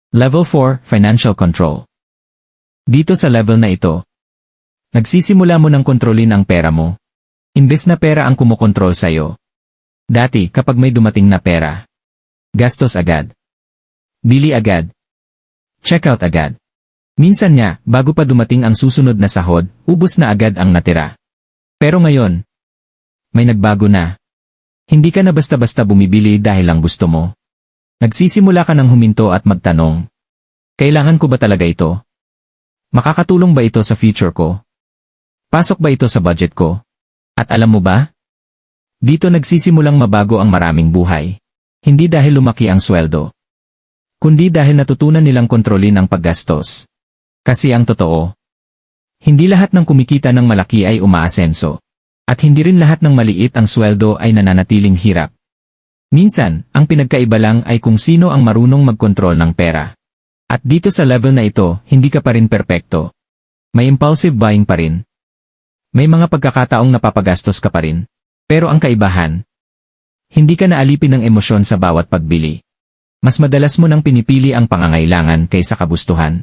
Level 4, Financial Control. Dito sa level na ito, nagsisimula mo ng kontrolin ang pera mo. Imbes na pera ang kumokontrol sa'yo. Dati, kapag may dumating na pera, gastos agad. Bili agad. Check out agad. Minsan nga, bago pa dumating ang susunod na sahod, ubos na agad ang natira. Pero ngayon, may nagbago na. Hindi ka na basta-basta bumibili dahil lang gusto mo. Nagsisimula ka ng huminto at magtanong, kailangan ko ba talaga ito? Makakatulong ba ito sa future ko? Pasok ba ito sa budget ko? At alam mo ba? Dito nagsisimulang mabago ang maraming buhay. Hindi dahil lumaki ang sweldo, kundi dahil natutunan nilang kontrolin ang paggastos. Kasi ang totoo, hindi lahat ng kumikita ng malaki ay umaasenso. At hindi rin lahat ng maliit ang sweldo ay nananatiling hirap. Minsan, ang pinagkaiba lang ay kung sino ang marunong magkontrol ng pera. At dito sa level na ito, hindi ka pa rin perpekto. May impulsive buying pa rin. May mga pagkakataong napapagastos ka pa rin. Pero ang kaibahan, hindi ka naalipin ng emosyon sa bawat pagbili. Mas madalas mo nang pinipili ang pangangailangan kaysa kagustuhan.